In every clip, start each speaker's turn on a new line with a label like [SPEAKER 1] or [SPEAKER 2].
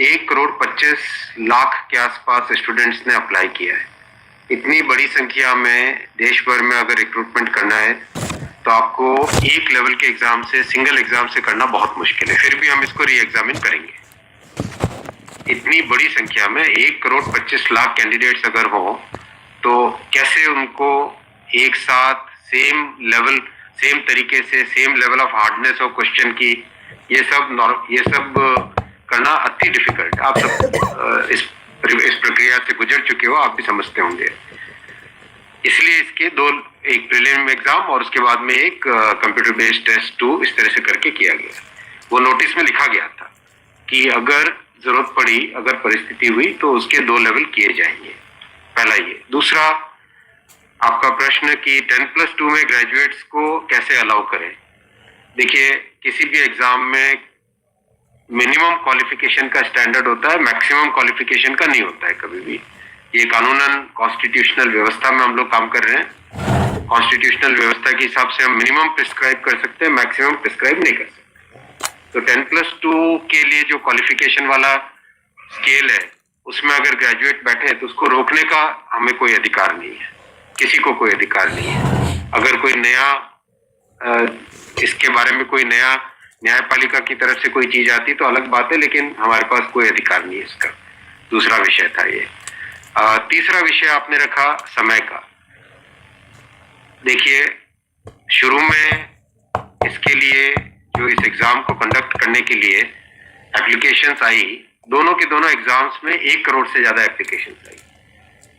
[SPEAKER 1] 1,25,00,000 के आसपास स्टूडेंट्स ने अप्लाई किया है। इतनी बड़ी संख्या में देश भर में अगर रिक्रूटमेंट करना है तो आपको एक लेवल के एग्जाम से, सिंगल एग्जाम से करना बहुत मुश्किल है। फिर भी हम इसको री एग्जामिन करेंगे। इतनी बड़ी संख्या में 1,25,00,000 कैंडिडेट्स अगर हो तो कैसे उनको एक साथ सेम तरीके से, same level of hardness of question की, ये सब करना अति डिफिकल्ट। आप सब इस प्रक्रिया से गुजर चुके हो, आप भी समझते होंगे। इसलिए इसके दो, एक प्रीलिम एग्जाम और उसके बाद में एक कंप्यूटर बेस्ड टेस्ट 2 इस तरह से करके किया गया। वो नोटिस में लिखा गया था कि अगर जरूरत पड़ी, अगर परिस्थिति हुई तो उसके 2 लेवल किए जाएंगे। पहला ये। दूसरा आपका प्रश्न कि 10+2 में ग्रेजुएट्स को कैसे अलाउ करें। देखिए, किसी भी एग्जाम में मिनिमम क्वालिफिकेशन का स्टैंडर्ड होता है, मैक्सिमम क्वालिफिकेशन का नहीं होता है कभी भी। ये कानूनन कॉन्स्टिट्यूशनल व्यवस्था में हम लोग काम कर रहे हैं। कॉन्स्टिट्यूशनल व्यवस्था के हिसाब से हम मिनिमम प्रिस्क्राइब कर सकते हैं, मैक्सिमम प्रिस्क्राइब नहीं कर सकते। तो 10+2 के लिए जो क्वालिफिकेशन वाला स्केल है, उसमें अगर ग्रेजुएट बैठे तो उसको रोकने का हमें कोई अधिकार नहीं है, किसी को कोई अधिकार नहीं है। अगर कोई नया इसके बारे में कोई नया न्यायपालिका की तरफ से कोई चीज आती तो अलग बात है, लेकिन हमारे पास कोई अधिकार नहीं है इसका। दूसरा विषय था ये। तीसरा विषय आपने रखा समय का। देखिए, शुरू में इसके लिए जो इस एग्जाम को कंडक्ट करने के लिए एप्लीकेशंस आई, दोनों के दोनों एग्जाम्स में 1 करोड़ से ज्यादा एप्लीकेशंस आई।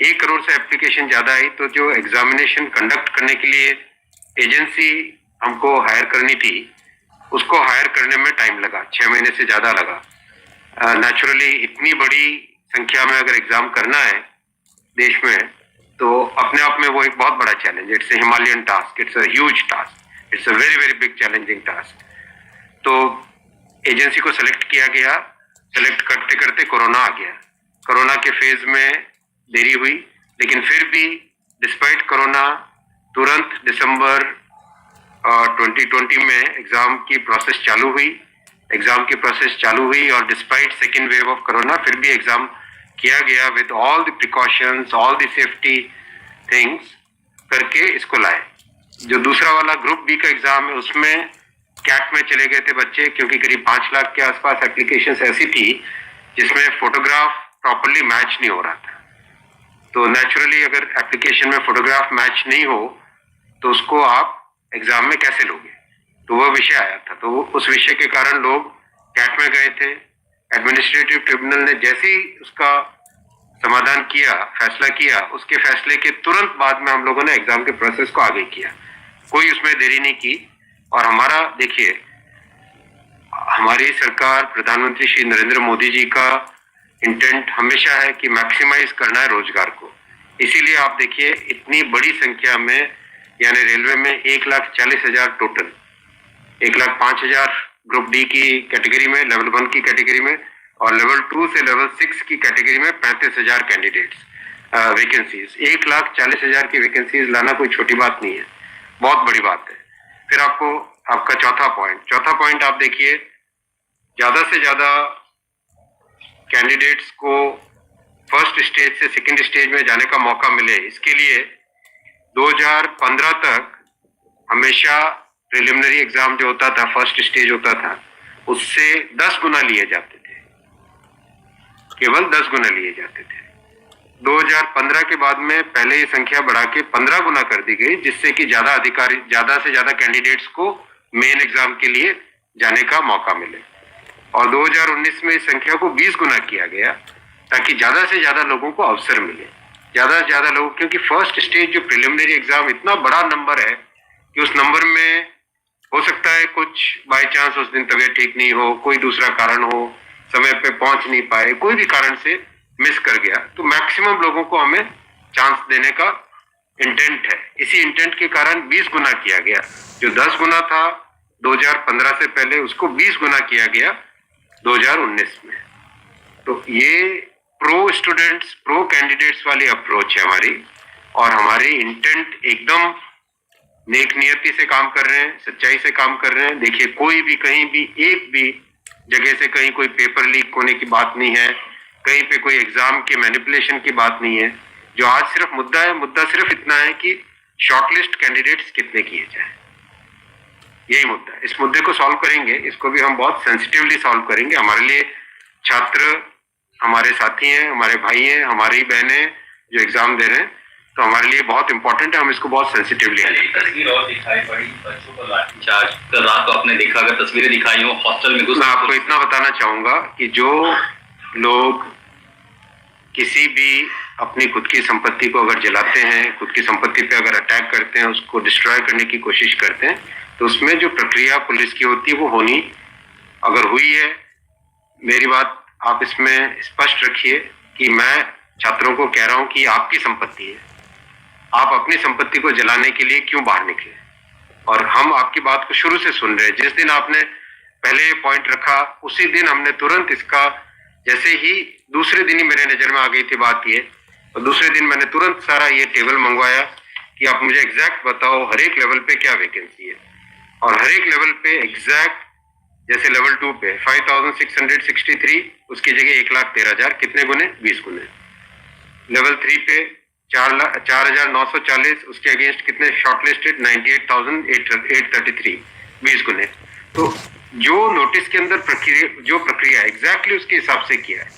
[SPEAKER 1] 1 करोड़ से एप्लीकेशन ज्यादा आई तो जो एग्जामिनेशन कंडक्ट करने के लिए एजेंसी हमको हायर करनी थी, उसको हायर करने में टाइम लगा, 6 महीने से ज्यादा लगा। नेचुरली इतनी बड़ी संख्या में अगर एग्जाम करना है देश में तो अपने आप में वो एक बहुत बड़ा challenge. It's a Himalayan task, it's a huge task, it's a very very big challenging task. तो एजेंसी को सेलेक्ट किया गया। सेलेक्ट करते करते कोरोना आ गया। कोरोना के फेज में देरी हुई, लेकिन फिर भी डिस्पाइट कोरोना तुरंत दिसंबर 2020 में एग्जाम की प्रोसेस चालू हुई और despite second wave of corona फिर भी एग्जाम किया गया with all the precautions, all the safety things करके इसको लाए। जो दूसरा वाला ग्रुप बी का एग्जाम है, उसमें कैट में चले गए थे बच्चे, क्योंकि करीब 5 लाख के आसपास एप्लीकेशंस ऐसी थी जिसमें फोटोग्राफ प्रॉपरली मैच नहीं हो रहा था। तो नेचुरली अगर एप्लीकेशन में फोटोग्राफ मैच नहीं हो तो उसको आप एग्जाम में कैसे लोगे। तो वो विषय आया था। तो उस विषय के कारण लोग कैट में गए थे। एडमिनिस्ट्रेटिव ट्रिब्यूनल ने जैसे ही उसका समाधान किया, फैसला किया, उसके फैसले के तुरंत बाद में हम लोगों ने एग्जाम के प्रोसेस को आगे किया। कोई उसमें देरी नहीं की। और हमारा, देखिए, हमारी सरकार, प्रधानमंत्री श्री नरेंद्र मोदी जी का इंटेंट हमेशा है कि मैक्सिमाइज करना है रोजगार को। इसीलिए आप देखिए, इतनी बड़ी संख्या में, यानी रेलवे में 1,40,000 टोटल, 1,05,000 ग्रुप डी की कैटेगरी में, लेवल 1 की कैटेगरी में, और लेवल 2 से लेवल 6 की कैटेगरी में 35,000 कैंडिडेट्स वैकेंसीज। 1,40,000 की वैकेंसीज लाना कोई छोटी बात नहीं है, बहुत बड़ी बात है। फिर आपका चौथा पॉइंट आप देखिए, ज्यादा से ज्यादा कैंडिडेट्स को फर्स्ट स्टेज से सेकंड स्टेज में जाने का मौका मिले, इसके लिए 2015 तक हमेशा प्रिलिमिनरी एग्जाम जो होता था, फर्स्ट स्टेज होता था, उससे 10 गुना लिए जाते थे, केवल 10 गुना लिए जाते थे। 2015 के बाद में पहले ये संख्या बढ़ा के 15 गुना कर दी गई, जिससे कि ज्यादा से ज्यादा कैंडिडेट्स को मेन एग्जाम के लिए जाने का मौका मिले। और 2019 में इस संख्या को 20 गुना किया गया, ताकि ज्यादा से ज्यादा लोगों को अवसर मिले, ज्यादा से ज्यादा लोग, क्योंकि फर्स्ट स्टेज जो प्रिलिमिनरी एग्जाम इतना बड़ा नंबर है कि उस नंबर में हो सकता है कुछ बाय चांस उस दिन तबीयत ठीक नहीं हो, कोई दूसरा कारण हो, समय पे पहुंच नहीं पाए, कोई भी कारण से मिस कर गया, तो मैक्सिमम लोगों को हमें चांस देने का इंटेंट है। इसी इंटेंट के कारण 20 गुना किया गया। जो 10 गुना था 2015 से पहले, उसको 20 गुना किया गया 2019 में। तो ये प्रो स्टूडेंट्स, प्रो कैंडिडेट्स वाली अप्रोच है हमारी, और हमारी इंटेंट एकदम नेक नियति से काम कर रहे हैं, सच्चाई से काम कर रहे हैं। देखिए, कोई भी कहीं भी एक भी जगह से कहीं कोई पेपर लीक होने की बात नहीं है, कहीं पे कोई एग्जाम के मैनिपुलेशन की बात नहीं है। जो आज सिर्फ मुद्दा है, मुद्दा सिर्फ इतना है कि शॉर्टलिस्ट कैंडिडेट्स कितने किए जाए, यही मुद्दा है। इस मुद्दे को सॉल्व करेंगे, इसको भी हम बहुत सेंसिटिवली सॉल्व करेंगे। हमारे लिए छात्र हमारे साथी हैं, हमारे भाई हैं, हमारी बहनें जो एग्जाम दे रहे हैं, तो हमारे लिए बहुत इंपॉर्टेंट है, हम इसको बहुत सेंसिटिवली
[SPEAKER 2] तस्वीर और दिखाई पड़ी बच्चों को लाठीचार्ज कल रात को आपने देखा, अगर तस्वीरें दिखाई हो हॉस्टल में घुस।
[SPEAKER 1] मैं आपको इतना बताना चाहूंगा कि जो लोग किसी भी अपनी खुद की संपत्ति को अगर जलाते हैं, खुद की संपत्ति पे अगर अटैक करते हैं, उसको डिस्ट्रॉय करने की कोशिश करते हैं, तो उसमें जो प्रक्रिया पुलिस की होती है वो होनी, अगर हुई है, मेरी बात आप इसमें स्पष्ट रखिए कि मैं छात्रों को कह रहा हूं कि आपकी संपत्ति है, आप अपनी संपत्ति को जलाने के लिए क्यों बाहर निकले। और हम आपकी बात को शुरू से सुन रहे हैं। जिस दिन आपने पहले पॉइंट रखा उसी दिन हमने तुरंत इसका, जैसे ही दूसरे दिन ही मेरे नजर में आ गई थी बात ये, और दूसरे दिन मैंने तुरंत सारा ये टेबल मंगवाया कि आप मुझे एग्जैक्ट बताओ हर एक लेवल पे क्या वैकेंसी है, और हर एक लेवल पे एग्जैक्ट, जैसे लेवल 2 पे 5663, उसकी जगह 1,13,000, कितने गुने? 20 गुने। लेवल 3 पे 4,940, उसके अगेंस्ट कितने शॉर्टलिस्टेड? 98,833, 20 गुने। तो जो नोटिस के अंदर प्रक्रिया, जो प्रक्रिया एग्जैक्टली उसके हिसाब से किया है,